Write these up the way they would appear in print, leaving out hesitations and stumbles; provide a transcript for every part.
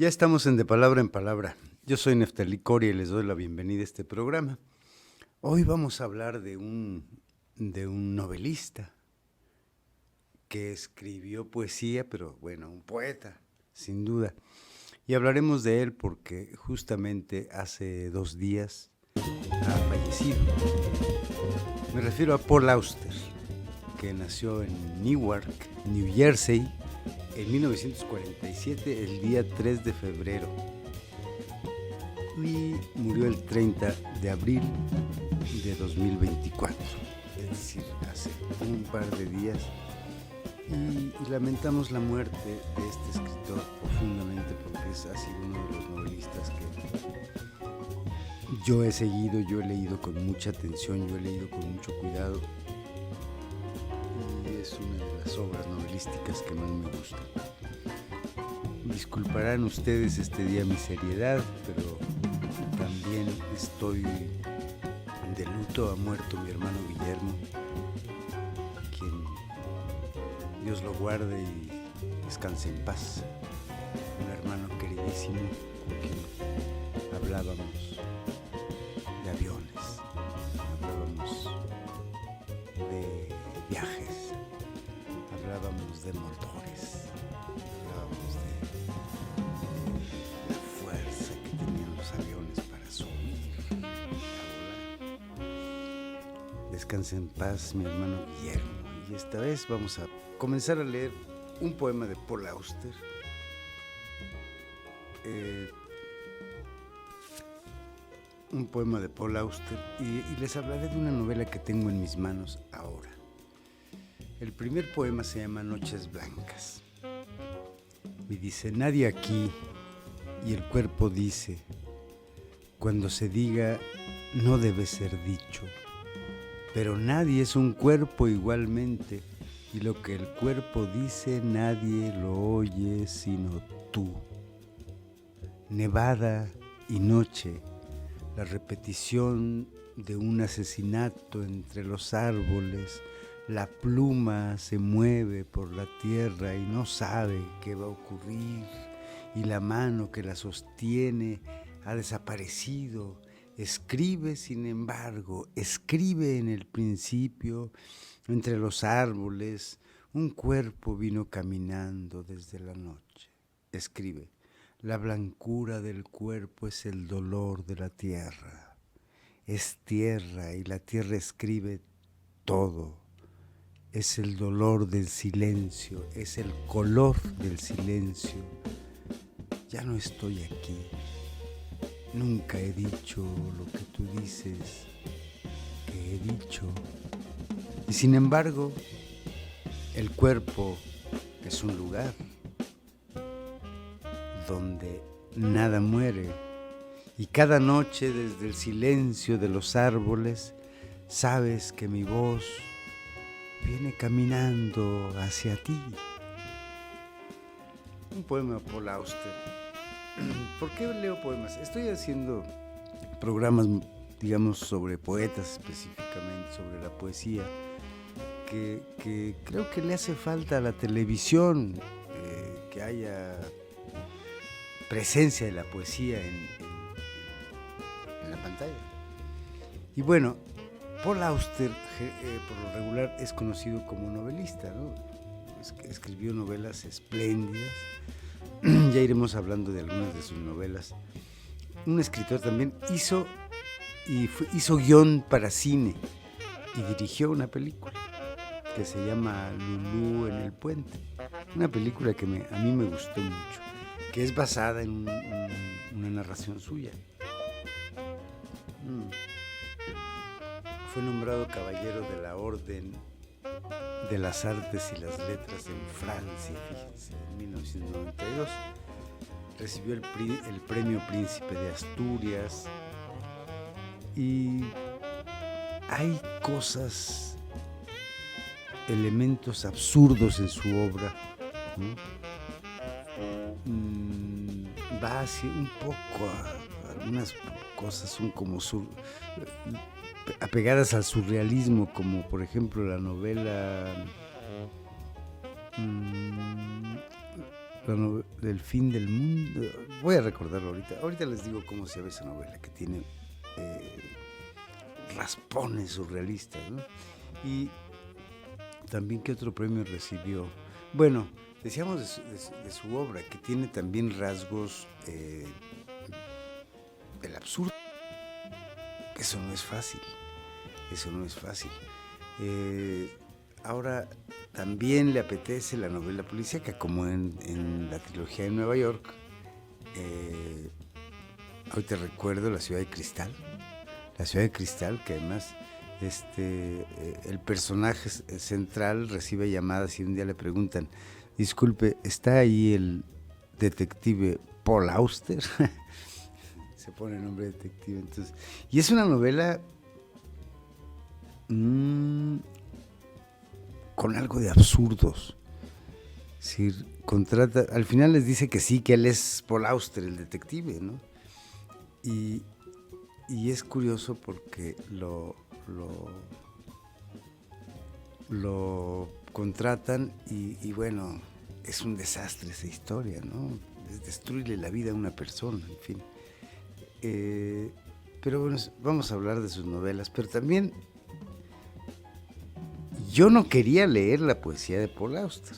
Ya estamos en De Palabra en Palabra. Yo soy Neftalí Coria y les doy la bienvenida a este programa. Hoy vamos a hablar de un novelista que escribió poesía, pero bueno, un poeta, sin duda. Y hablaremos de él porque justamente hace 2 días ha fallecido. Me refiero a Paul Auster, que nació en Newark, New Jersey, en 1947, el día 3 de febrero, y murió el 30 de abril de 2024, es decir, hace un par de días, y lamentamos la muerte de este escritor profundamente porque ha sido uno de los novelistas que yo he seguido, yo he leído con mucha atención, yo he leído con mucho cuidado, y es una de las obras novelísticas que más me gustan. Disculparán ustedes este día mi seriedad, pero también estoy de luto. Ha muerto mi hermano Guillermo, quien Dios lo guarde y descanse en paz. Un hermano queridísimo con quien hablábamos de aviones, hablábamos de viajes, hablábamos de motores, hablábamos de la fuerza que tenían los aviones para subir y volar. Descanse en paz mi hermano Guillermo. Y esta vez vamos a comenzar a leer un poema de Paul Auster. Un poema de Paul Auster y les hablaré de una novela que tengo en mis manos ahora. El primer poema se llama Noches Blancas y dice: nadie aquí, y el cuerpo dice, cuando se diga no debe ser dicho, pero nadie es un cuerpo igualmente, y lo que el cuerpo dice nadie lo oye sino tú. Nevada y noche, la repetición de un asesinato entre los árboles, la pluma se mueve por la tierra y no sabe qué va a ocurrir, y la mano que la sostiene ha desaparecido. Escribe, sin embargo, escribe en el principio, entre los árboles, un cuerpo vino caminando desde la noche. Escribe: la blancura del cuerpo es el dolor de la tierra. Es tierra y la tierra escribe todo. Es el dolor del silencio, es el color del silencio. Ya no estoy aquí. Nunca he dicho lo que tú dices que he dicho. Y sin embargo, el cuerpo es un lugar donde nada muere, y cada noche desde el silencio de los árboles sabes que mi voz viene caminando hacia ti. Un poema de Paul Auster. ¿Por qué leo poemas? Estoy haciendo programas, digamos, sobre poetas específicamente, sobre la poesía, que creo que le hace falta a la televisión, que haya presencia de la poesía en la pantalla. Y bueno, Paul Auster por lo regular es conocido como novelista, ¿no? Escribió novelas espléndidas. Ya iremos hablando de algunas de sus novelas. Un escritor también hizo guión para cine y dirigió una película que se llama Lulú en el puente. Una película que a mí me gustó mucho, que es basada en una narración suya. Fue nombrado caballero de la Orden de las Artes y las Letras en Francia, fíjense, en 1992. Recibió el premio Príncipe de Asturias, y hay cosas, elementos absurdos en su obra, ¿no? Va hacia un poco algunas cosas son como apegadas al surrealismo, como por ejemplo la novela del fin del mundo. Voy a recordarlo ahorita. Ahorita les digo cómo se llama esa novela, que tiene raspones surrealistas, ¿no? Y también, ¿qué otro premio recibió? Bueno, decíamos de su obra, que tiene también rasgos del absurdo. Eso no es fácil. Ahora, también le apetece la novela policíaca, como en la trilogía de Nueva York. Ahorita recuerdo La Ciudad de Cristal. La Ciudad de Cristal, que además el personaje central recibe llamadas y un día le preguntan: disculpe, ¿está ahí el detective Paul Auster? Se pone el nombre de detective. Entonces, y es una novela con algo de absurdos. Es decir, al final les dice que sí, que él es Paul Auster, el detective, ¿no? Y es curioso porque lo contratan y bueno, es un desastre esa historia, ¿no? Es destruirle la vida a una persona, en fin. Pero bueno, vamos a hablar de sus novelas, pero también yo no quería leer la poesía de Paul Auster,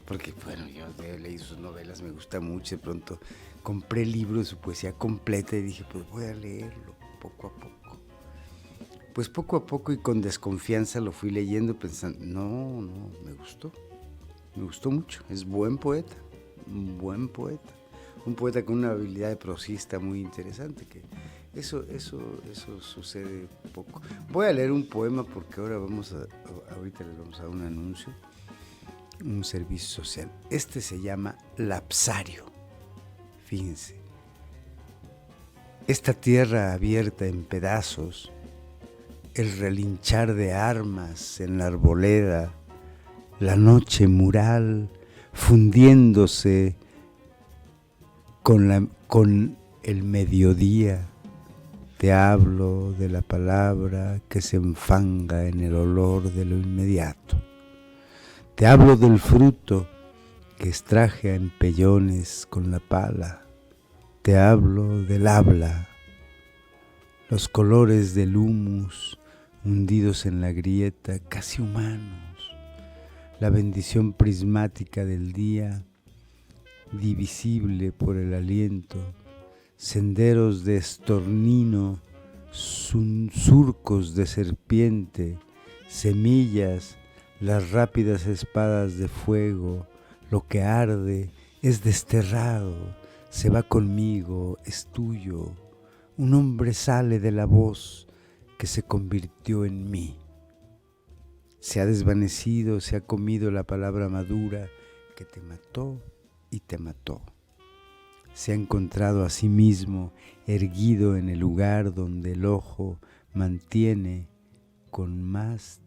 porque bueno, yo he leído sus novelas, me gusta mucho, de pronto compré el libro de su poesía completa y dije, pues voy a leerlo poco a poco. Pues poco a poco y con desconfianza lo fui leyendo pensando, no, me gustó mucho, es buen poeta, un poeta con una habilidad de prosista muy interesante, que eso sucede poco. Voy a leer un poema porque ahorita les vamos a dar un anuncio, un servicio social. Este se llama Lapsario. Fíjense, esta tierra abierta en pedazos, el relinchar de armas en la arboleda, la noche mural fundiéndose con el mediodía. Te hablo de la palabra que se enfanga en el olor de lo inmediato. Te hablo del fruto que extraje a empellones con la pala. Te hablo del habla, los colores del humus hundidos en la grieta, casi humanos, la bendición prismática del día, divisible por el aliento, senderos de estornino, surcos de serpiente, semillas, las rápidas espadas de fuego, lo que arde es desterrado, se va conmigo, es tuyo. Un hombre sale de la voz que se convirtió en mí. Se ha desvanecido, se ha comido la palabra madura que te mató y te mató. Se ha encontrado a sí mismo erguido en el lugar donde el ojo se mantiene con más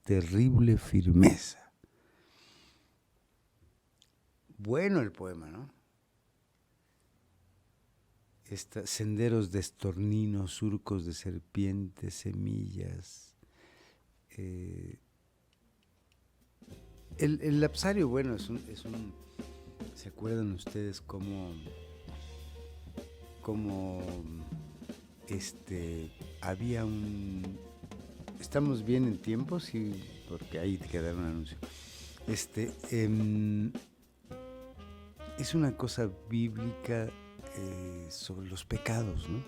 terrible firmeza. Bueno el poema, ¿no? Senderos de estornino, surcos de serpientes, semillas. El lapsario, bueno, es un ¿se acuerdan ustedes cómo había estamos bien en tiempo? Sí, porque ahí te queda un anuncio. Es una cosa bíblica sobre los pecados, ¿no?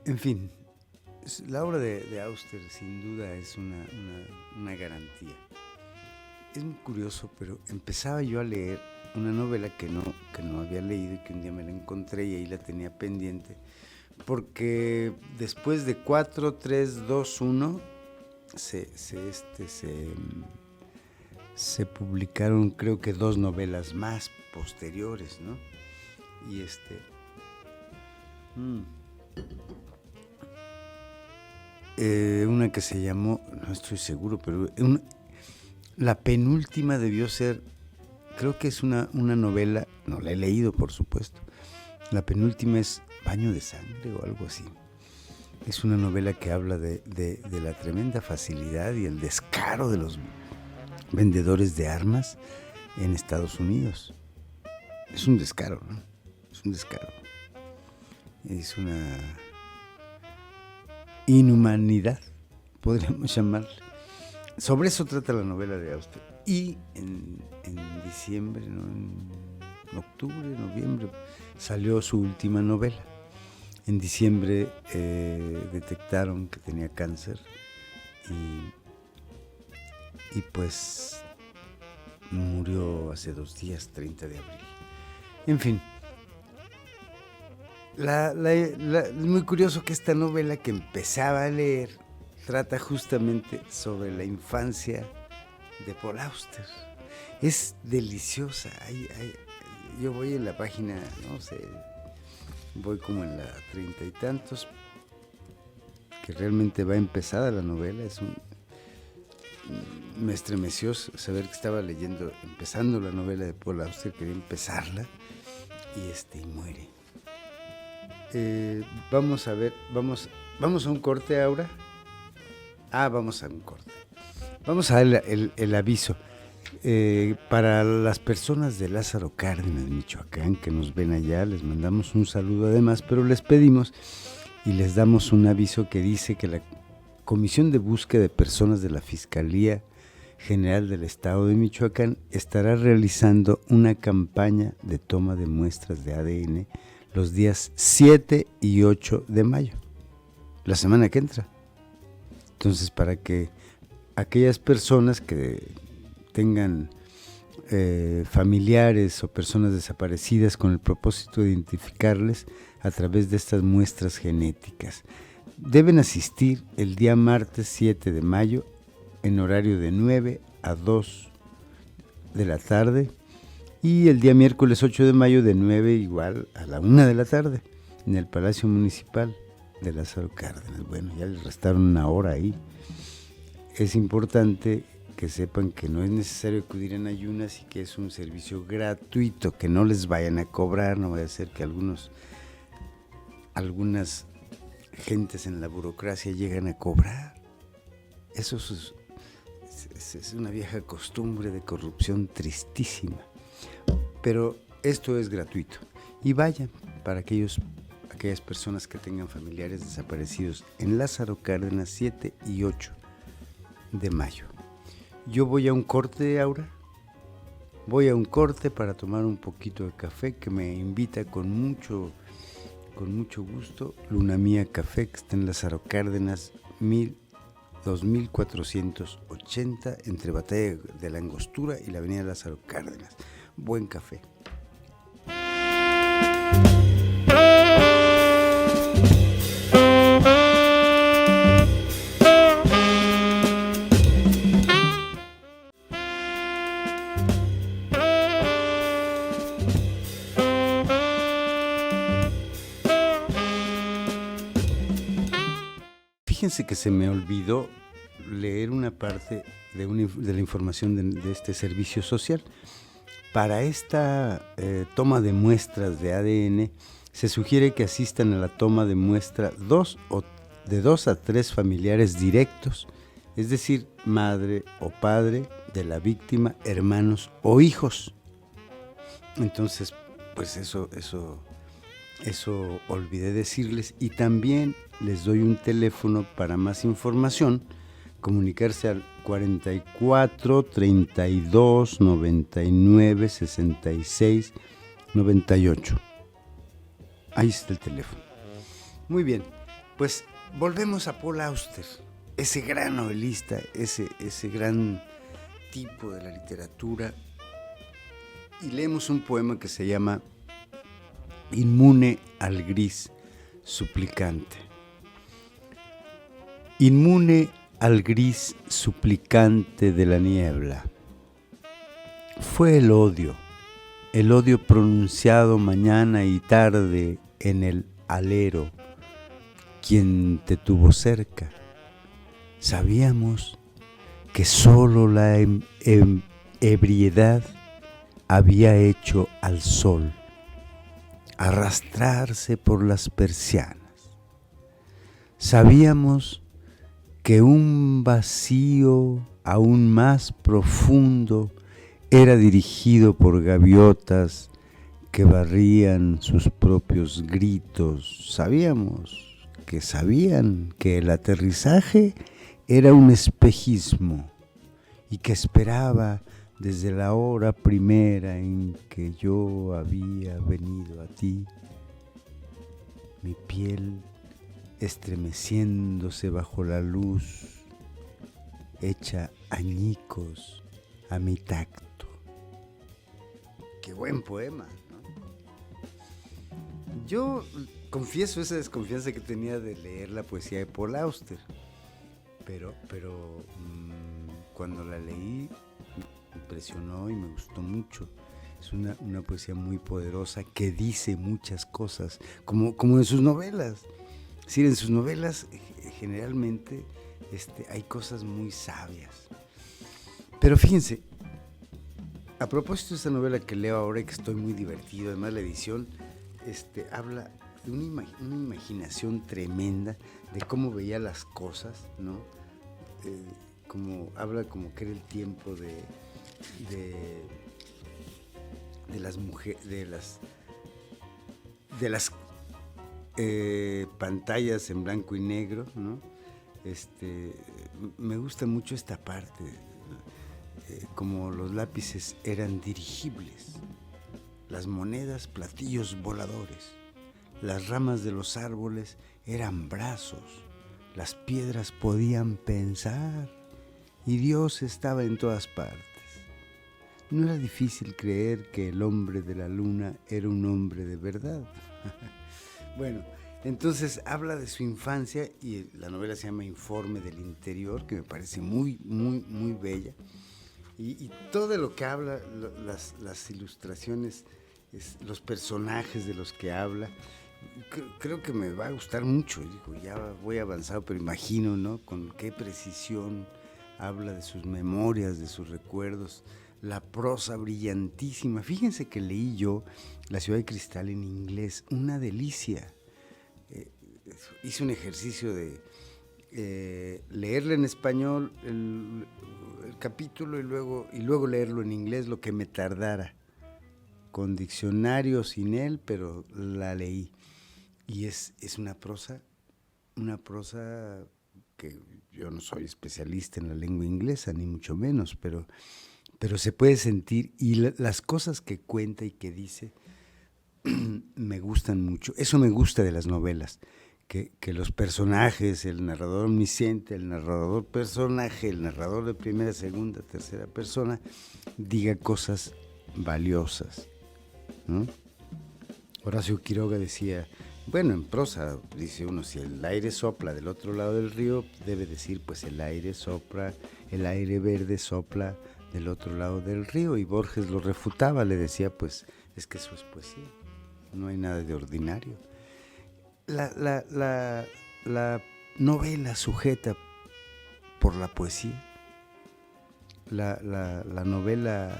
En fin, la obra de Auster sin duda es una garantía. Es muy curioso, pero empezaba yo a leer una novela que no había leído y que un día me la encontré y ahí la tenía pendiente, porque después de 4, 3, 2, 1 se publicaron, creo que 2 novelas más posteriores, ¿no? Y una que se llamó, no estoy seguro, pero la penúltima debió ser, creo que es una novela, no la he leído por supuesto, la penúltima es Baño de Sangre o algo así. Es una novela que habla de la tremenda facilidad y el descaro de los vendedores de armas en Estados Unidos. Es un descaro, ¿no? Es un descaro. Es una inhumanidad, podríamos llamarle. Sobre eso trata la novela de Auster. Y en diciembre, ¿no? En octubre, noviembre, salió su última novela. En diciembre detectaron que tenía cáncer y pues murió hace 2 días, 30 de abril. En fin, es muy curioso que esta novela que empezaba a leer trata justamente sobre la infancia de Paul Auster. Es deliciosa. Yo voy en la página, no sé, voy como en la 30 y tantos, que realmente va empezada la novela. Me estremeció saber que estaba empezando la novela de Paul Auster, quería empezarla y muere. Vamos a ver, vamos a un corte ahora. Vamos a un corte. Vamos a dar el aviso. Para las personas de Lázaro Cárdenas, Michoacán, que nos ven allá, les mandamos un saludo además, pero les pedimos y les damos un aviso que dice que la Comisión de Búsqueda de Personas de la Fiscalía General del Estado de Michoacán estará realizando una campaña de toma de muestras de ADN los días 7 y 8 de mayo, la semana que entra. Entonces, para que aquellas personas que tengan familiares o personas desaparecidas con el propósito de identificarles a través de estas muestras genéticas, deben asistir el día martes 7 de mayo en horario de 9 a 2 de la tarde y el día miércoles 8 de mayo de 9 igual a la 1 de la tarde en el Palacio Municipal de Lázaro Cárdenas. Bueno, ya les restaron 1 hora ahí. Es importante que sepan que no es necesario acudir en ayunas y que es un servicio gratuito, que no les vayan a cobrar, no vaya a ser que algunas gentes en la burocracia llegan a cobrar. Eso es una vieja costumbre de corrupción tristísima. Pero esto es gratuito. Y vayan para aquellas personas que tengan familiares desaparecidos en Lázaro Cárdenas 7 y 8 de mayo. Yo voy a un corte, Aura. Voy a un corte para tomar un poquito de café que me invita con mucho gusto Luna Mía Café, que está en Lázaro Cárdenas 2480 entre Batalla de la Angostura y la avenida Lázaro Cárdenas. Buen café. Fíjense que se me olvidó leer una parte de la información de este servicio social. Para esta toma de muestras de ADN, se sugiere que asistan a la toma de muestra de 2 a 3 familiares directos, es decir, madre o padre de la víctima, hermanos o hijos. Entonces, pues eso olvidé decirles, y también les doy un teléfono para más información, comunicarse al 44 32 99 66 98. Ahí está el teléfono. Muy bien, pues volvemos a Paul Auster, ese gran novelista, ese gran tipo de la literatura, y leemos un poema que se llama Inmune al gris suplicante. Inmune al gris suplicante de la niebla. Fue el odio pronunciado mañana y tarde en el alero, quien te tuvo cerca. Sabíamos que solo la ebriedad había hecho al sol arrastrarse por las persianas. Sabíamos que un vacío aún más profundo era dirigido por gaviotas que barrían sus propios gritos. Sabían que el aterrizaje era un espejismo y que esperaba desde la hora primera en que yo había venido a ti, mi piel estremeciéndose bajo la luz, hecha añicos a mi tacto. Qué buen poema, ¿no? Yo confieso esa desconfianza que tenía de leer la poesía de Paul Auster, pero cuando la leí me impresionó y me gustó mucho. Es una poesía muy poderosa que dice muchas cosas, como en sus novelas. Es decir, en sus novelas generalmente hay cosas muy sabias. Pero fíjense, a propósito de esta novela que leo ahora y que estoy muy divertido, además la edición habla de una imaginación tremenda de cómo veía las cosas, ¿no? Habla como que era el tiempo de las mujeres, de las pantallas en blanco y negro, ¿no? Me gusta mucho esta parte, como los lápices eran dirigibles, las monedas platillos voladores, las ramas de los árboles eran brazos, las piedras podían pensar y Dios estaba en todas partes. No era difícil creer que el hombre de la luna era un hombre de verdad. Bueno, entonces habla de su infancia y la novela se llama Informe del Interior, que me parece muy, muy, muy bella. Y todo lo que habla, las ilustraciones, los personajes de los que habla, creo que me va a gustar mucho. Digo, ya voy avanzado, pero imagino, ¿no? Con qué precisión habla de sus memorias, de sus recuerdos, la prosa brillantísima. Fíjense que leí yo La Ciudad de Cristal en inglés, una delicia. Hice un ejercicio de leerla en español el capítulo y luego leerlo en inglés, lo que me tardara, con diccionario, sin él, pero la leí. Y es una prosa que yo no soy especialista en la lengua inglesa, ni mucho menos, pero se puede sentir, y las cosas que cuenta y que dice me gustan mucho. Eso me gusta de las novelas, que los personajes, el narrador omnisciente, el narrador personaje, el narrador de primera, segunda, tercera persona, diga cosas valiosas, ¿no? Horacio Quiroga decía, bueno, en prosa dice uno, si el aire sopla del otro lado del río, debe decir, pues el aire verde sopla del otro lado del río, y Borges lo refutaba, le decía, pues es que eso es poesía, no hay nada de ordinario. La novela sujeta por la poesía, la novela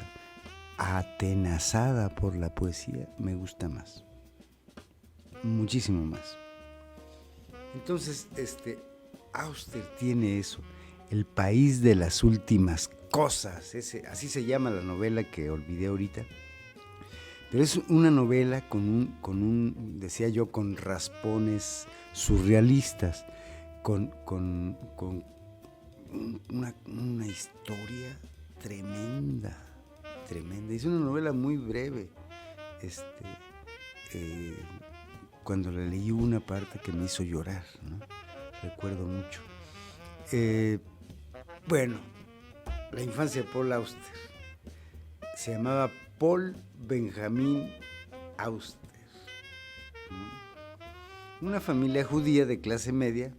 atenazada por la poesía, me gusta más, muchísimo más. Entonces, Auster tiene eso, el país de las últimas cosas, así se llama la novela que olvidé ahorita, pero es una novela decía yo, con raspones surrealistas, con una historia tremenda. Es una novela muy breve. Cuando la leí, una parte que me hizo llorar, ¿no? Recuerdo mucho. Bueno, la infancia de Paul Auster. Se llamaba Paul Benjamin Auster. Una familia judía de clase media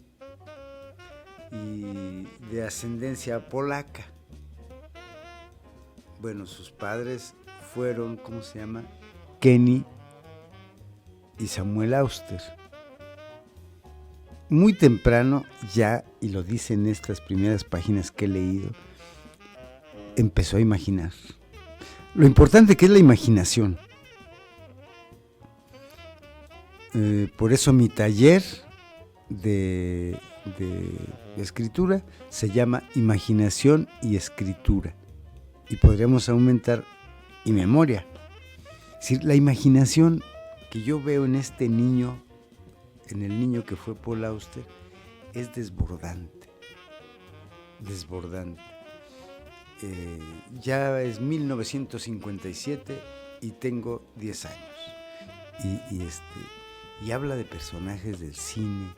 y de ascendencia polaca. Bueno, sus padres fueron, ¿cómo se llama? Kenny y Samuel Auster. Muy temprano ya, y lo dice en estas primeras páginas que he leído, empezó a imaginar. Lo importante que es la imaginación. Por eso mi taller de escritura se llama imaginación y escritura. Y podríamos aumentar y memoria. Es decir, la imaginación que yo veo en este niño, en el niño que fue Paul Auster, es desbordante. Desbordante. Ya es 1957 y tengo 10 años. Y habla de personajes del cine,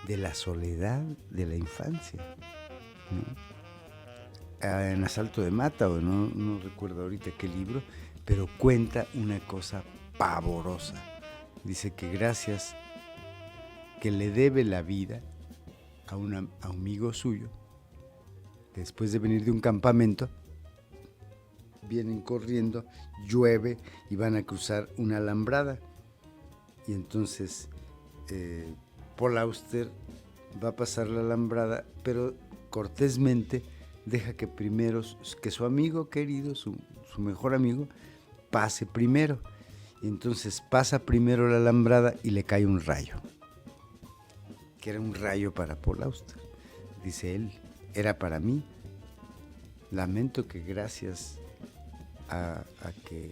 de la soledad de la infancia, ¿no? En Asalto de Mata, o no recuerdo ahorita qué libro, pero cuenta una cosa pavorosa. Dice que gracias, que le debe la vida a un amigo suyo, después de venir de un campamento, vienen corriendo, llueve y van a cruzar una alambrada. Y entonces Paul Auster va a pasar la alambrada, pero cortésmente deja que primero, que su amigo querido, su mejor amigo, pase primero. Y entonces pasa primero la alambrada y le cae un rayo, que era un rayo para Paul Auster. Dice él, era para mí. Lamento que gracias a que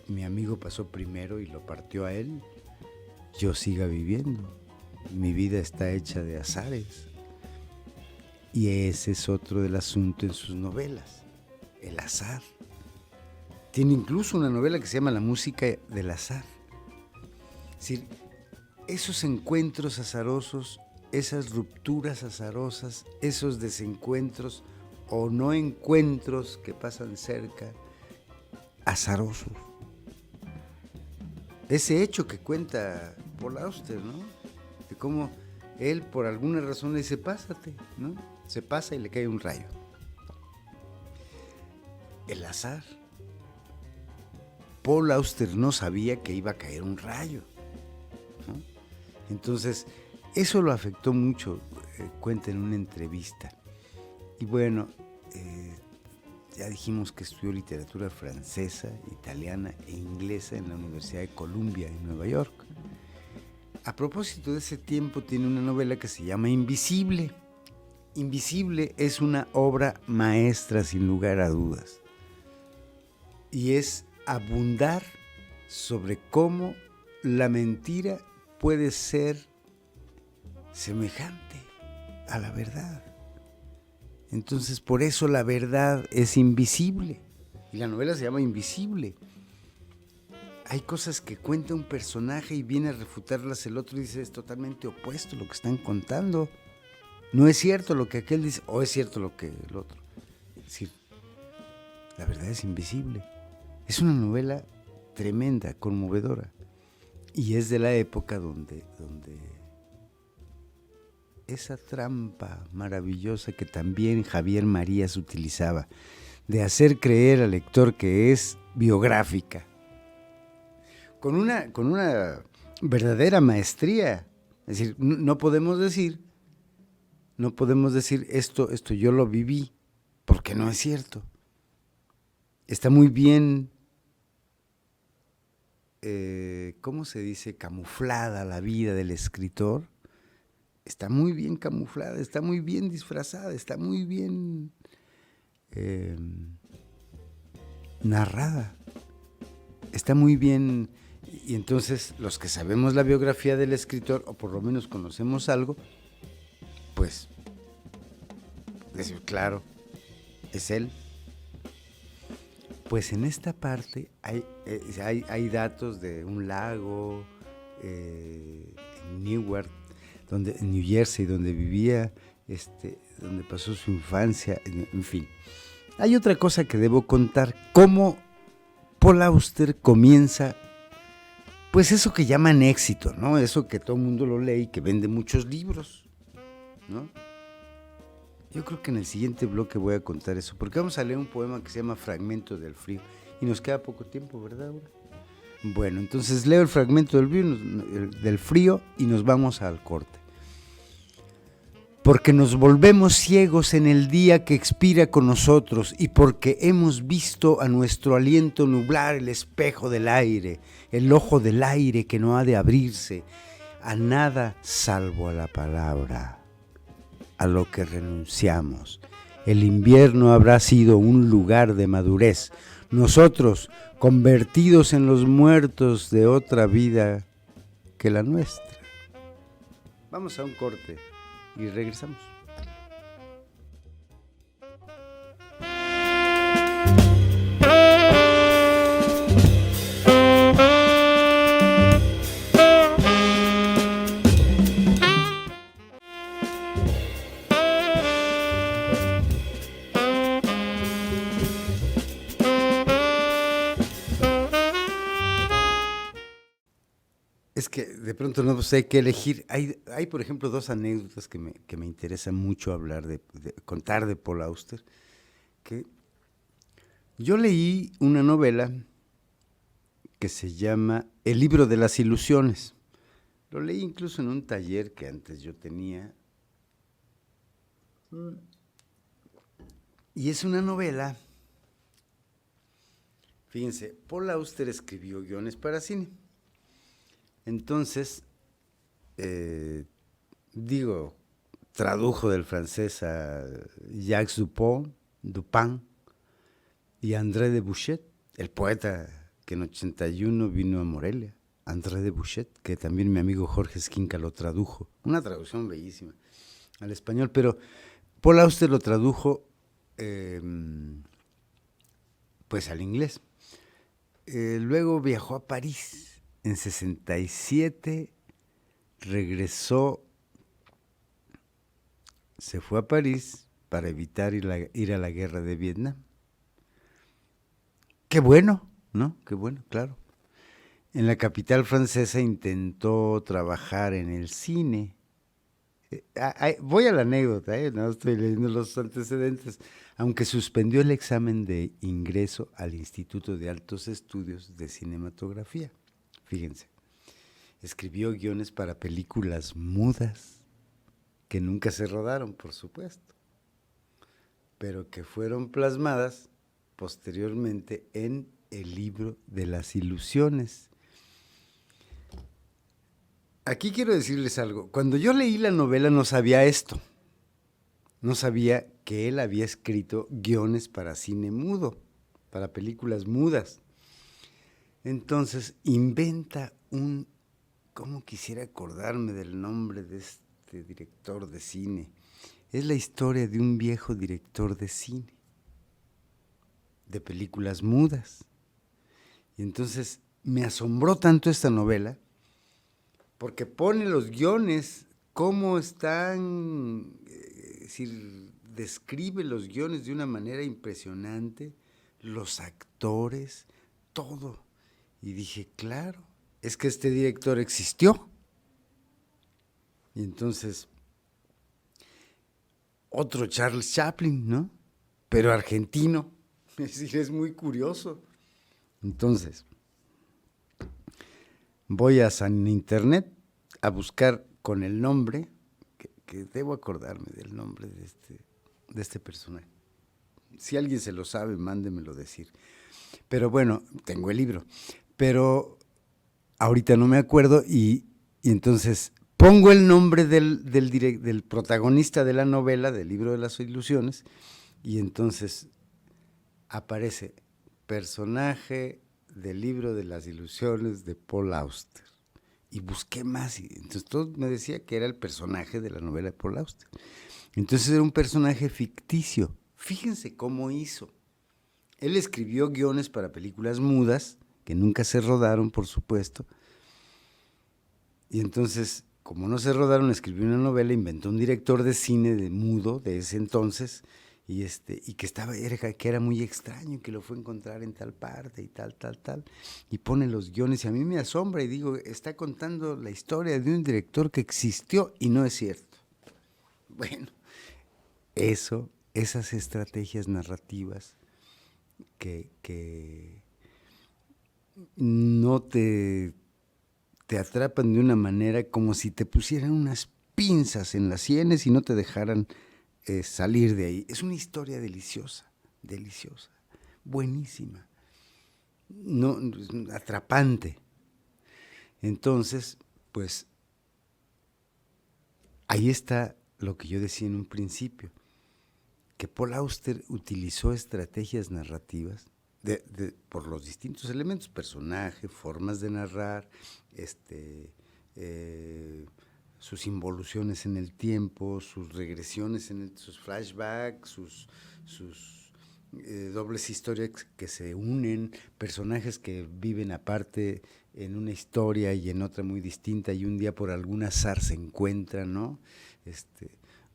mi amigo pasó primero y lo partió a él, yo siga viviendo. Mi vida está hecha de azares. Y ese es otro del asunto en sus novelas, el azar. Tiene incluso una novela que se llama La música del azar. Es decir, esos encuentros azarosos, esas rupturas azarosas, esos desencuentros o no encuentros que pasan cerca, azarosos. Ese hecho que cuenta Paul Auster, ¿no? De cómo él por alguna razón le dice, pásate, ¿no? Se pasa y le cae un rayo. El azar. Paul Auster no sabía que iba a caer un rayo, ¿no? Entonces, eso lo afectó mucho, cuenta en una entrevista. Y bueno, ya dijimos que estudió literatura francesa, italiana e inglesa en la Universidad de Columbia en Nueva York. A propósito de ese tiempo, tiene una novela que se llama Invisible. Invisible es una obra maestra sin lugar a dudas. Y es abundar sobre cómo la mentira puede ser semejante a la verdad. Entonces, por eso la verdad es invisible. Y la novela se llama Invisible. Hay cosas que cuenta un personaje y viene a refutarlas el otro y dice, es totalmente opuesto lo que están contando. No es cierto lo que aquel dice, o es cierto lo que el otro. Es decir, la verdad es invisible. Es una novela tremenda, conmovedora. Y es de la época donde esa trampa maravillosa que también Javier Marías utilizaba, de hacer creer al lector que es biográfica, con una verdadera maestría. Es decir, no podemos decir esto yo lo viví, porque no es cierto. Está muy bien, ¿cómo se dice? Camuflada la vida del escritor. Está muy bien camuflada, está muy bien disfrazada, está muy bien narrada. Está muy bien. Y entonces los que sabemos la biografía del escritor, o por lo menos conocemos algo, pues decir, claro, es él. Pues en esta parte hay datos de un lago en Newark, en New Jersey, donde vivía, donde pasó su infancia, en fin. Hay otra cosa que debo contar, cómo Paul Auster comienza, pues eso que llaman éxito, ¿no? Eso que todo el mundo lo lee y que vende muchos libros, ¿no? Yo creo que en el siguiente bloque voy a contar eso, porque vamos a leer un poema que se llama Fragmento del Frío, y nos queda poco tiempo, ¿verdad, Aura? Bueno, entonces leo el Fragmento del Frío y nos vamos al corte. Porque nos volvemos ciegos en el día que expira con nosotros y porque hemos visto a nuestro aliento nublar el espejo del aire, el ojo del aire que no ha de abrirse, a nada salvo a la palabra, a lo que renunciamos. El invierno habrá sido un lugar de madurez. Nosotros, convertidos en los muertos de otra vida que la nuestra. Vamos a un corte y regresamos. Es que de pronto no sé qué elegir. Hay, por ejemplo, dos anécdotas que me interesa mucho hablar, contar de Paul Auster. Que yo leí una novela que se llama El libro de las ilusiones. Lo leí incluso en un taller que antes yo tenía. Y es una novela. Fíjense, Paul Auster escribió guiones para cine. Entonces, tradujo del francés a Jacques Dupin y André de Bouchet, el poeta que en 81 vino a Morelia. André de Bouchet, que también mi amigo Jorge Esquinca lo tradujo. Una traducción bellísima al español, pero Paul Auster lo tradujo pues al inglés. Luego viajó a París. En 67 regresó, se fue a París para evitar ir a la guerra de Vietnam. Qué bueno, ¿no? Qué bueno, claro. En la capital francesa intentó trabajar en el cine. Voy a la anécdota, no estoy leyendo los antecedentes. Aunque suspendió el examen de ingreso al Instituto de Altos Estudios de Cinematografía. Fíjense, escribió guiones para películas mudas que nunca se rodaron, por supuesto, pero que fueron plasmadas posteriormente en El libro de las ilusiones. Aquí quiero decirles algo. Cuando yo leí la novela no sabía esto. No sabía que él había escrito guiones para cine mudo, para películas mudas. Entonces inventa ¿cómo quisiera acordarme del nombre de este director de cine? Es la historia de un viejo director de cine, de películas mudas. Y entonces me asombró tanto esta novela, porque pone los guiones, cómo están, es decir, describe los guiones de una manera impresionante, los actores, todo. Y dije, claro, es que este director existió. Y entonces, otro Charles Chaplin, ¿no? Pero argentino. Es decir, es muy curioso. Entonces, voy a San Internet a buscar con el nombre, que debo acordarme del nombre de este personaje. Si alguien se lo sabe, mándemelo decir. Pero bueno, tengo el libro. Pero ahorita no me acuerdo y entonces pongo el nombre del protagonista de la novela, del libro de las ilusiones, y entonces aparece personaje del libro de las ilusiones de Paul Auster. Y busqué más, y entonces todo me decía que era el personaje de la novela de Paul Auster. Entonces era un personaje ficticio. Fíjense cómo hizo. Él escribió guiones para películas mudas, que nunca se rodaron, por supuesto. Y entonces, como no se rodaron, escribió una novela, inventó un director de cine de mudo de ese entonces, y que era muy extraño, que lo fue a encontrar en tal parte y tal, y pone los guiones, y a mí me asombra, y digo, está contando la historia de un director que existió, y no es cierto. Bueno, esas estrategias narrativas que no te atrapan de una manera como si te pusieran unas pinzas en las sienes y no te dejaran salir de ahí. Es una historia deliciosa, buenísima, no, atrapante. Entonces, pues ahí está lo que yo decía en un principio, que Paul Auster utilizó estrategias narrativas por los distintos elementos, personaje, formas de narrar, sus involuciones en el tiempo, sus regresiones, sus flashbacks, sus dobles historias que se unen, personajes que viven aparte en una historia y en otra muy distinta y un día por algún azar se encuentran, ¿no?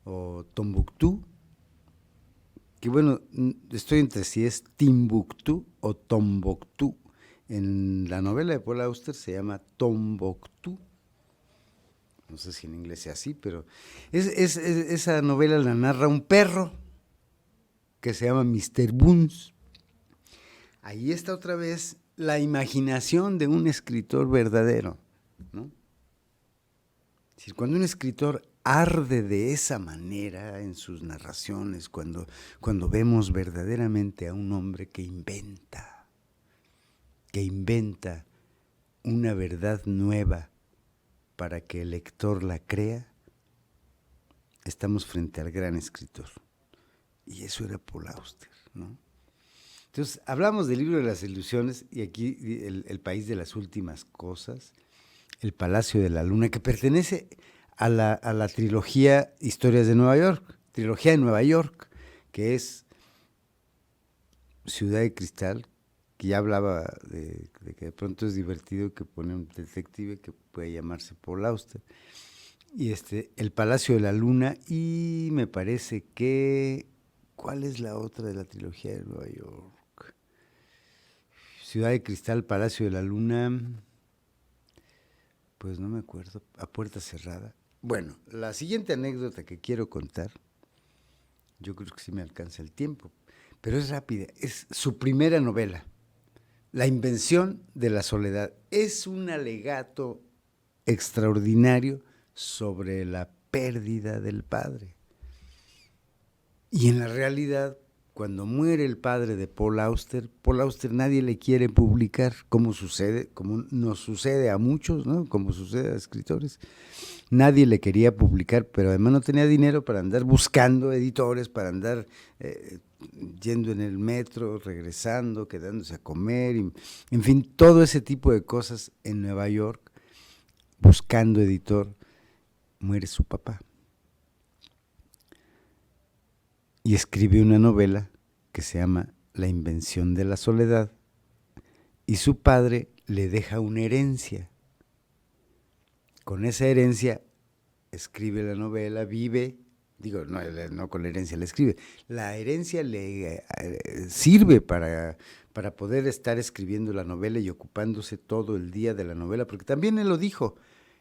O Tombuctú, que bueno, estoy entre si es Timbuktu o Tombuctú. En la novela de Paul Auster se llama Tombuctú. No sé si en inglés sea así, pero esa novela la narra un perro que se llama Mr. Bones. Ahí está otra vez la imaginación de un escritor verdadero, ¿no? Es decir, cuando un escritor arde de esa manera en sus narraciones, cuando vemos verdaderamente a un hombre que inventa una verdad nueva para que el lector la crea, estamos frente al gran escritor. Y eso era Paul Auster, ¿no? Entonces, hablamos del libro de las ilusiones y aquí el país de las últimas cosas, el Palacio de la Luna, que pertenece a la trilogía Historias de Nueva York, trilogía de Nueva York, que es Ciudad de Cristal, que ya hablaba de que de pronto es divertido que pone un detective que puede llamarse Paul Auster, y el Palacio de la Luna, y me parece que, ¿cuál es la otra de la trilogía de Nueva York? Ciudad de Cristal, Palacio de la Luna, pues no me acuerdo, A Puerta Cerrada. Bueno, la siguiente anécdota que quiero contar, yo creo que sí me alcanza el tiempo, pero es rápida, es su primera novela, La Invención de la Soledad. Es un alegato extraordinario sobre la pérdida del padre. Y en la realidad, cuando muere el padre de Paul Auster nadie le quiere publicar, como nos sucede a muchos, ¿no? Como sucede a escritores. Nadie le quería publicar, pero además no tenía dinero para andar buscando editores, para andar yendo en el metro, regresando, quedándose a comer, en fin, todo ese tipo de cosas en Nueva York, buscando editor. Muere su papá. Y escribe una novela que se llama La Invención de la Soledad, y su padre le deja una herencia. Con esa herencia escribe la novela, vive, no con la herencia la escribe, la herencia le sirve para poder estar escribiendo la novela y ocupándose todo el día de la novela, porque también él lo dijo,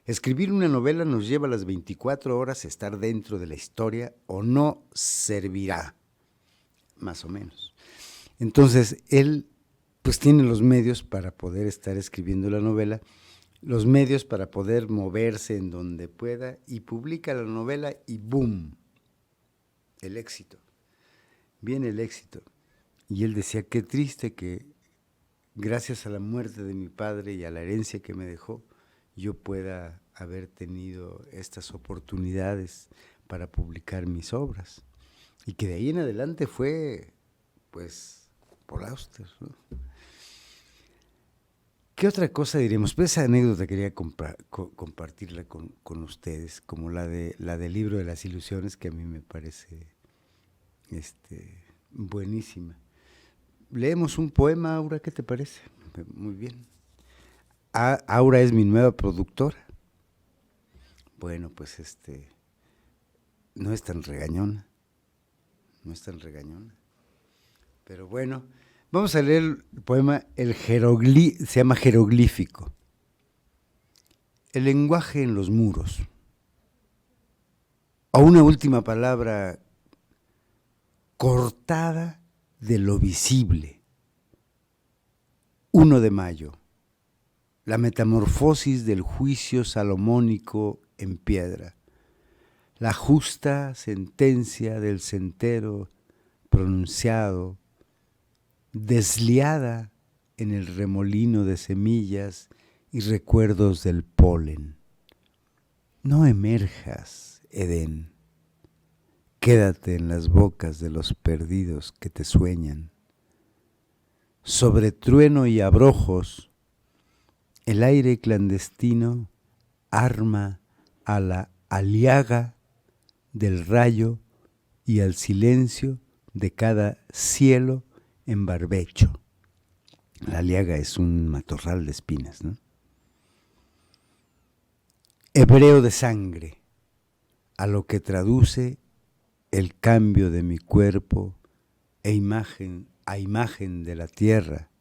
escribir una novela nos lleva a las 24 horas a estar dentro de la historia o no servirá, más o menos. Entonces, él pues tiene los medios para poder estar escribiendo la novela, los medios para poder moverse en donde pueda, y publica la novela y ¡boom! El éxito. Viene el éxito. Y él decía, qué triste que gracias a la muerte de mi padre y a la herencia que me dejó, yo pueda haber tenido estas oportunidades para publicar mis obras. Y que de ahí en adelante fue, pues, Paul Auster, ¿no? ¿Qué otra cosa diríamos? Pues esa anécdota quería compartirla con ustedes, como la del libro de las ilusiones, que a mí me parece buenísima. Leemos un poema, Aura, ¿qué te parece? Muy bien. Aura es mi nueva productora. Bueno, pues no es tan regañona. Pero bueno, vamos a leer el poema, se llama Jeroglífico. El lenguaje en los muros. O una última palabra cortada de lo visible. 1 de mayo. La metamorfosis del juicio salomónico en piedra. La justa sentencia del centero pronunciado, desliada en el remolino de semillas y recuerdos del polen. No emerjas Edén. Quédate en las bocas de los perdidos que te sueñan. Sobre trueno y abrojos, el aire clandestino arma a la aliaga del rayo y al silencio de cada cielo en barbecho. La aliaga es un matorral de espinas, ¿no? Hebreo de sangre, a lo que traduce el cambio de mi cuerpo a imagen de la tierra,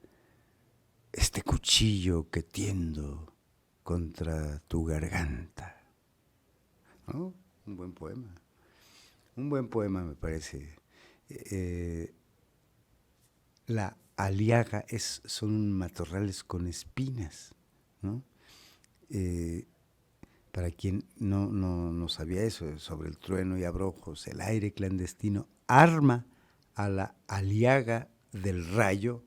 este cuchillo que tiendo contra tu garganta. ¿No? Un buen poema me parece. La aliaga son matorrales con espinas, ¿no? Para quien no sabía eso, sobre el trueno y abrojos, el aire clandestino arma a la aliaga del rayo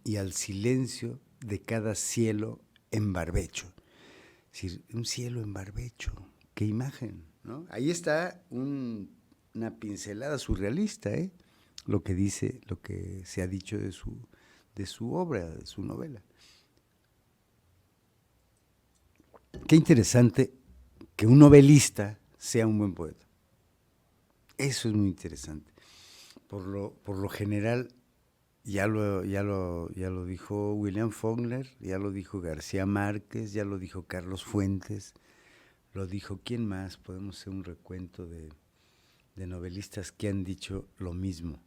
y al silencio de cada cielo en barbecho. Es decir, un cielo en barbecho, qué imagen, ¿no? Ahí está una pincelada surrealista, lo que dice, lo que se ha dicho de su obra, de su novela. Qué interesante que un novelista sea un buen poeta. Eso es muy interesante. Por lo general, ya lo dijo William Faulkner, ya lo dijo García Márquez, ya lo dijo Carlos Fuentes, lo dijo, ¿quién más? Podemos hacer un recuento de novelistas que han dicho lo mismo.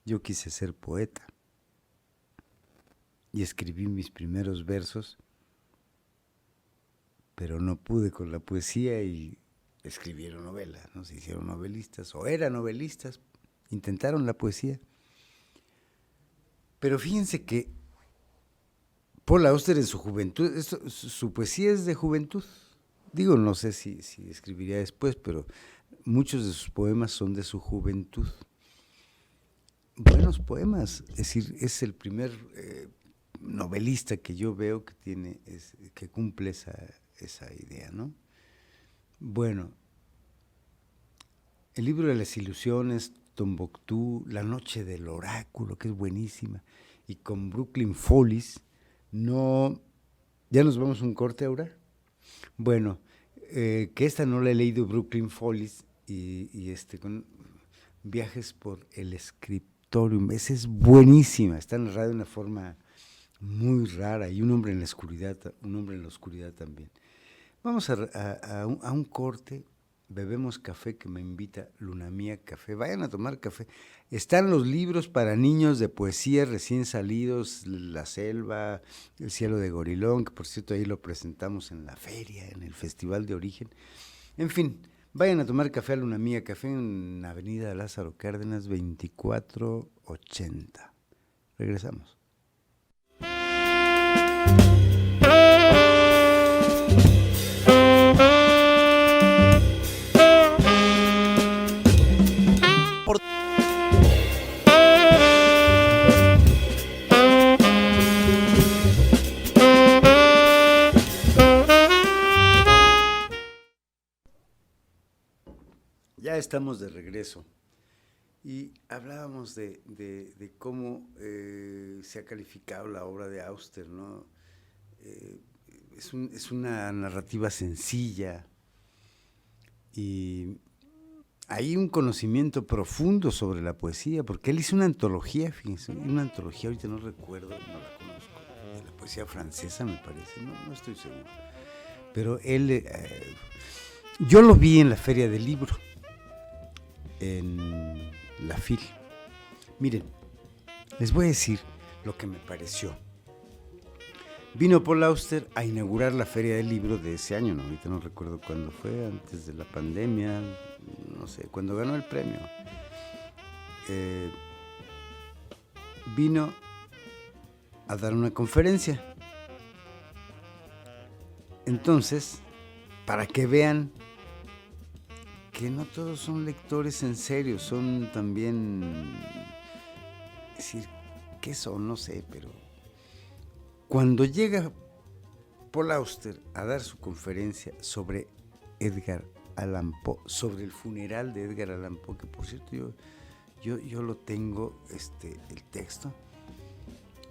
Yo quise ser poeta y escribí mis primeros versos, pero no pude con la poesía y escribieron novelas, ¿no? Se hicieron novelistas o eran novelistas, intentaron la poesía. Pero fíjense que Paul Auster en su juventud, su poesía es de juventud. Digo, no sé si escribiría después, pero muchos de sus poemas son de su juventud. Buenos poemas, es decir, es el primer novelista que yo veo que cumple esa idea, ¿no? Bueno, el libro de las ilusiones, Tombuctú, La noche del oráculo, que es buenísima, y con Brooklyn Follies, ¿ya nos vamos a un corte ahora? Bueno, que esta no la he leído, Brooklyn Follies, y con Viajes por el Scriptorium, esa es buenísima, está narrada de una forma muy rara, y un hombre en la oscuridad también. Vamos a un corte, bebemos café que me invita Luna Mía Café, vayan a tomar café. Están los libros para niños de poesía recién salidos, La Selva, El cielo de Gorilón, que por cierto ahí lo presentamos en la feria, en el Festival de Origen. En fin, vayan a tomar café a Luna Mía Café en Avenida Lázaro Cárdenas 2480. Regresamos. Ya estamos de regreso y hablábamos de cómo se ha calificado la obra de Auster, ¿no? Es una narrativa sencilla y hay un conocimiento profundo sobre la poesía, porque él hizo una antología, fíjense, ahorita no recuerdo, no la conozco, de la poesía francesa me parece, no estoy seguro, pero él, yo lo vi en la Feria del Libro, en la FIL. Miren, les voy a decir lo que me pareció. Vino Paul Auster a inaugurar la Feria del Libro de ese año, ¿no? Ahorita no recuerdo cuándo fue, antes de la pandemia, no sé, cuando ganó el premio. Vino a dar una conferencia. Entonces, para que vean que no todos son lectores en serio, son también, es decir, ¿qué son? No sé, pero cuando llega Paul Auster a dar su conferencia sobre Edgar Allan Poe, sobre el funeral de Edgar Allan Poe, que por cierto yo lo tengo, el texto.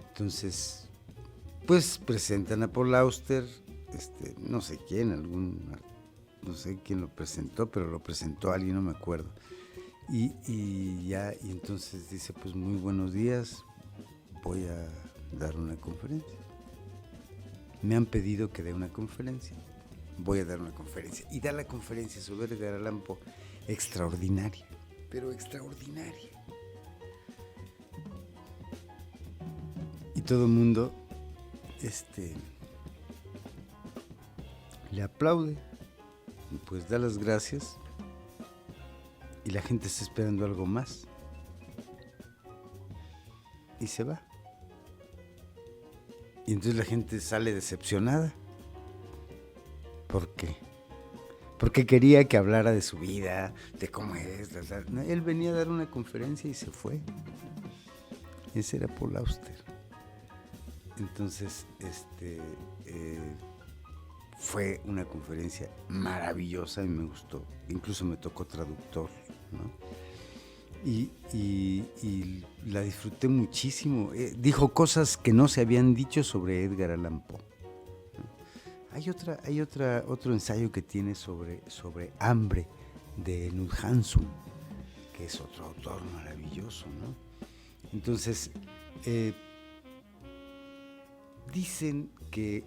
Entonces, pues presentan a Paul Auster, no sé quién, no sé quién lo presentó, pero lo presentó alguien, no me acuerdo. Y entonces dice, pues muy buenos días, voy a dar una conferencia. Me han pedido que dé una conferencia, voy a dar una conferencia. Y da la conferencia sobre Edgar Allan Poe, extraordinaria, pero extraordinaria. Y todo el mundo le aplaude, pues da las gracias, y la gente está esperando algo más, y se va. Y entonces la gente sale decepcionada. ¿Por qué? Porque quería que hablara de su vida, de cómo es. Él venía a dar una conferencia y se fue. Ese era Paul Auster. Entonces, fue una conferencia maravillosa y me gustó. Incluso me tocó traductor, ¿no? Y la disfruté muchísimo. Dijo cosas que no se habían dicho sobre Edgar Allan Poe, ¿no? Hay otro ensayo que tiene sobre hambre de Knut Hamsun, que es otro autor maravilloso, ¿no? Entonces, dicen que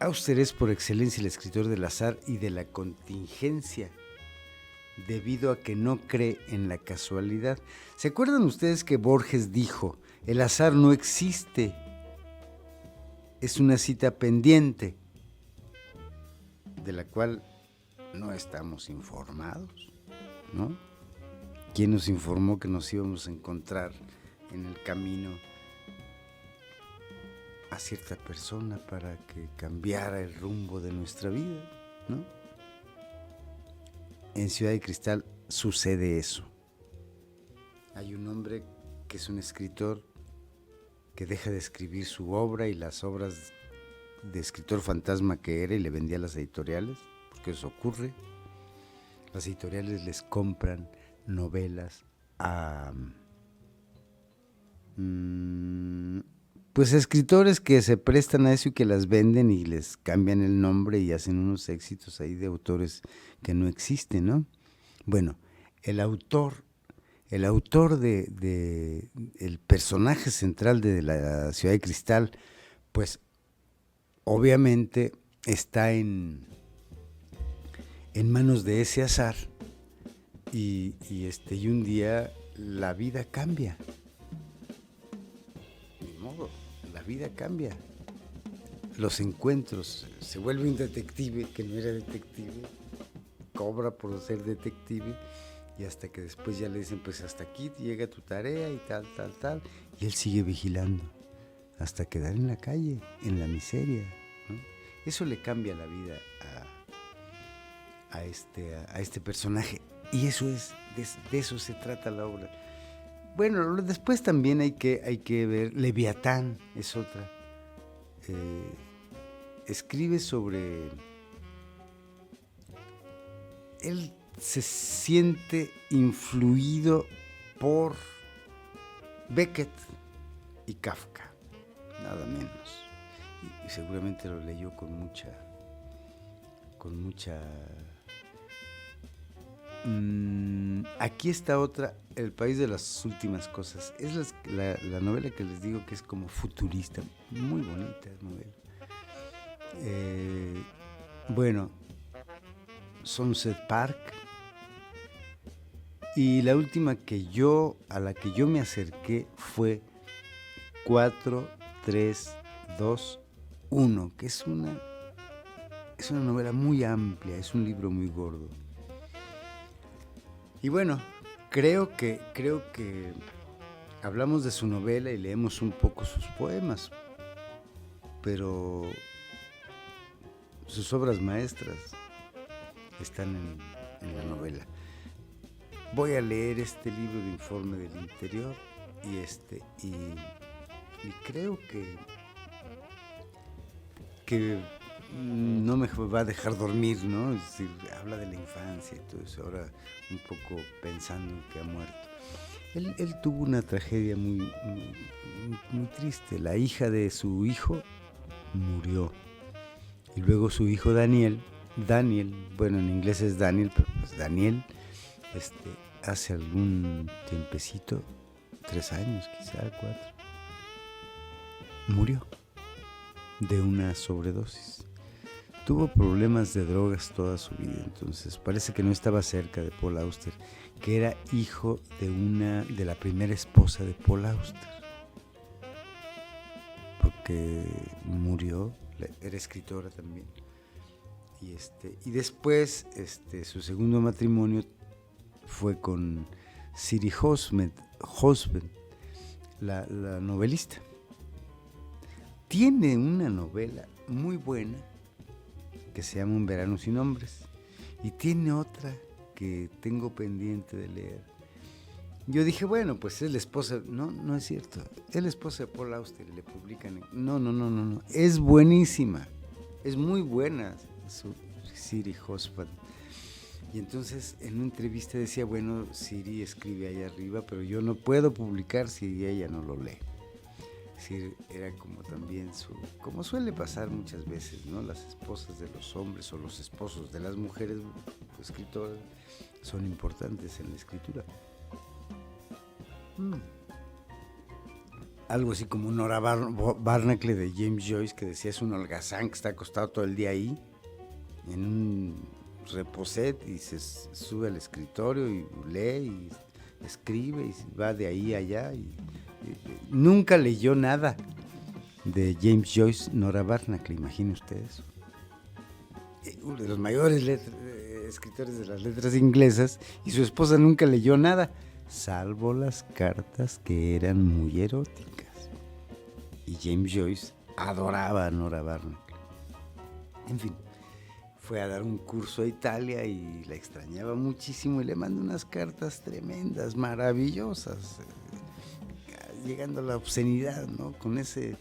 Auster es por excelencia el escritor del azar y de la contingencia, debido a que no cree en la casualidad. ¿Se acuerdan ustedes que Borges dijo, el azar no existe, es una cita pendiente, de la cual no estamos informados, ¿no? ¿Quién nos informó que nos íbamos a encontrar en el camino a cierta persona para que cambiara el rumbo de nuestra vida, ¿no? En Ciudad de Cristal sucede eso. Hay un hombre que es un escritor que deja de escribir su obra y las obras de escritor fantasma que era, y le vendía a las editoriales, porque eso ocurre. Las editoriales les compran novelas a pues escritores que se prestan a eso y que las venden y les cambian el nombre y hacen unos éxitos ahí de autores que no existen, ¿no? Bueno, el autor de el personaje central de la Ciudad de Cristal, pues obviamente está en manos de ese azar, y un día la vida cambia. Ni modo, la vida cambia. Los encuentros, se vuelve un detective que no era detective, cobra por ser detective, y hasta que después ya le dicen, pues hasta aquí llega tu tarea y tal, y él sigue vigilando hasta quedar en la calle, en la miseria, ¿no? Eso le cambia la vida a este personaje, y eso es, de eso se trata la obra. Bueno, después también hay que ver, Leviatán es otra. Escribe sobre... Él se siente influido por Beckett y Kafka, nada menos. Y seguramente lo leyó con mucha... aquí está otra, El país de las últimas cosas. Es la novela que les digo que es como futurista, muy bonita novela. Bueno, Sunset Park. Y la última a la que yo me acerqué fue 4, 3, 2, 1, que es una novela muy amplia, es un libro muy gordo. Y bueno, creo que hablamos de su novela y leemos un poco sus poemas, pero sus obras maestras están en la novela. Voy a leer este libro de Informe del Interior y creo que que no me va a dejar dormir, ¿no? Es decir, habla de la infancia y todo eso, ahora un poco pensando en que ha muerto. Él tuvo una tragedia muy triste. La hija de su hijo murió. Y luego su hijo Daniel, bueno, en inglés es Daniel, pero pues Daniel, hace algún tiempecito, 3 años quizá, 4, murió de una sobredosis. Tuvo problemas de drogas toda su vida, entonces parece que no estaba cerca de Paul Auster, que era hijo de la primera esposa de Paul Auster, porque murió, era escritora también. Y después su segundo matrimonio fue con Siri Hosmed, la novelista. Tiene una novela muy buena que se llama Un verano sin hombres, y tiene otra que tengo pendiente de leer. Yo dije, bueno, pues es la esposa, no es cierto, es la esposa de Paul Auster y le publican. No, es buenísima, es muy buena Siri Hosmed. Y entonces en una entrevista decía, bueno, Siri escribe ahí arriba, pero yo no puedo publicar si ella no lo lee. Es decir, era como también como suele pasar muchas veces, ¿no? Las esposas de los hombres o los esposos de las mujeres escritoras son importantes en la escritura. Algo así como Nora Barnacle de James Joyce, que decía, es un holgazán que está acostado todo el día ahí en un reposet y se sube al escritorio y lee y escribe y va de ahí a allá y nunca leyó nada de James Joyce, Nora Barnacle, imagine usted eso. Uno de los mayores escritores de las letras inglesas, y su esposa nunca leyó nada, salvo las cartas que eran muy eróticas. Y James Joyce adoraba a Nora Barnacle. En fin, fue a dar un curso a Italia y la extrañaba muchísimo y le mandó unas cartas tremendas, maravillosas, llegando a la obscenidad, ¿no? Con ese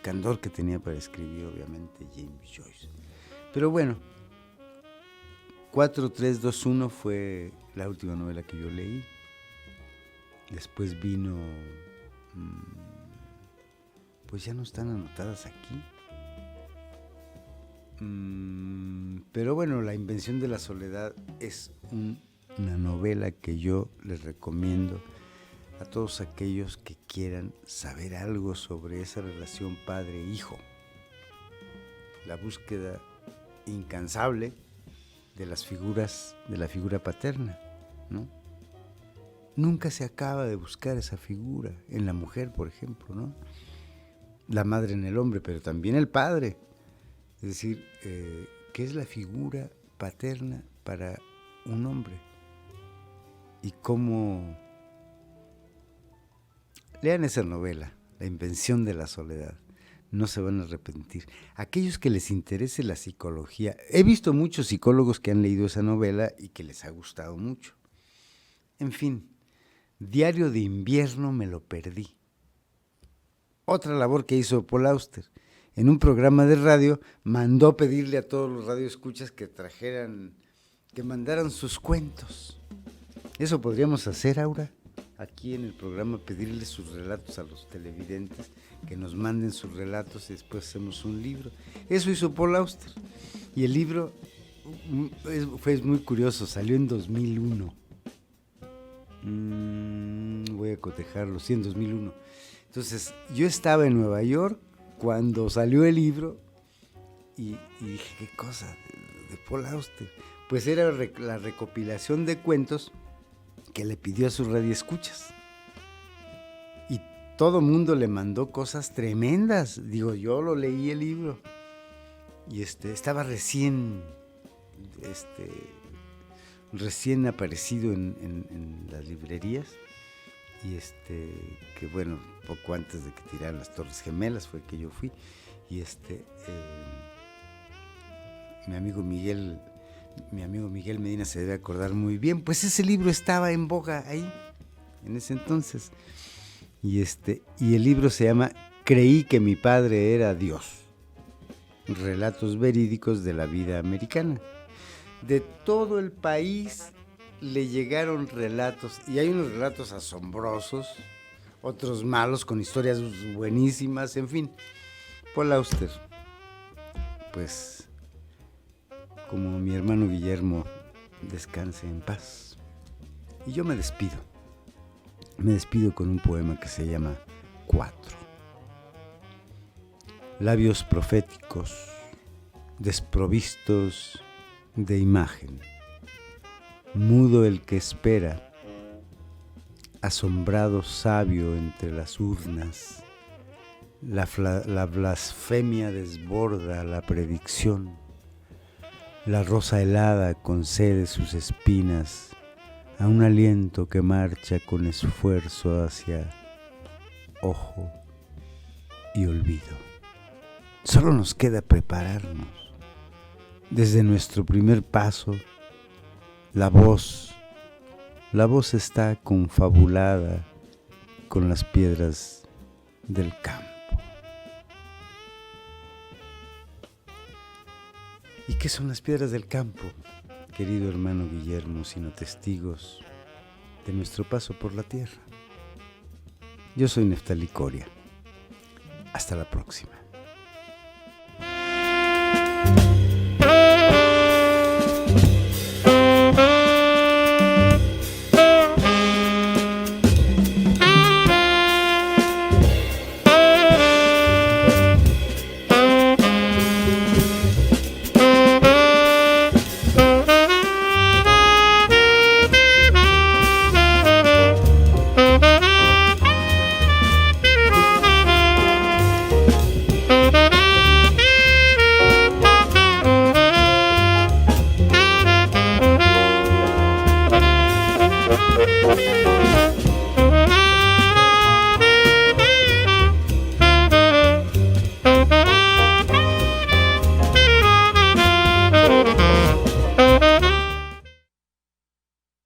candor que tenía para escribir, obviamente, James Joyce. Pero bueno, 4321 fue la última novela que yo leí. Después vino, pues ya no están anotadas aquí. Pero bueno, La invención de la soledad es una novela que yo les recomiendo a todos aquellos que quieran saber algo sobre esa relación padre-hijo. La búsqueda incansable de las figuras, de la figura paterna, ¿no? Nunca se acaba de buscar esa figura en la mujer, por ejemplo, ¿no? La madre en el hombre, pero también el padre. Es decir, ¿qué es la figura paterna para un hombre? Y cómo... Lean esa novela, La invención de la soledad. No se van a arrepentir. Aquellos que les interese la psicología, he visto muchos psicólogos que han leído esa novela y que les ha gustado mucho. En fin, Diario de invierno me lo perdí. Otra labor que hizo Paul Auster. En un programa de radio mandó pedirle a todos los radioescuchas que mandaran sus cuentos. Eso podríamos hacer, Aura, aquí en el programa, pedirle sus relatos a los televidentes, que nos manden sus relatos y después hacemos un libro. Eso hizo Paul Auster. Y el libro fue muy curioso, salió en 2001. Voy a cotejarlo, sí, en 2001. Entonces, yo estaba en Nueva York cuando salió el libro y dije, ¿qué cosa? De Paul Auster. Pues era la recopilación de cuentos que le pidió a sus radioescuchas. Y todo mundo le mandó cosas tremendas. Digo, yo lo leí el libro y estaba recién aparecido en las librerías. Y que bueno, poco antes de que tiraran las Torres Gemelas fue que yo fui. Y mi amigo Miguel Medina se debe acordar muy bien, pues ese libro estaba en boga ahí, en ese entonces. Y el libro se llama creí que mi padre era Dios. Relatos verídicos de la vida americana. De todo el país le llegaron relatos, y hay unos relatos asombrosos, otros malos con historias buenísimas, en fin. Paul Auster, pues como mi hermano Guillermo, descanse en paz. Y yo me despido con un poema que se llama Cuatro. Labios proféticos, desprovistos de imagen, mudo el que espera, asombrado sabio entre las urnas, la blasfemia desborda la predicción, la rosa helada concede sus espinas a un aliento que marcha con esfuerzo hacia ojo y olvido. Solo nos queda prepararnos. Desde nuestro primer paso, la voz está confabulada con las piedras del campo. ¿Y qué son las piedras del campo, querido hermano Guillermo, sino testigos de nuestro paso por la tierra? Yo soy Neftalí Coria. Hasta la próxima.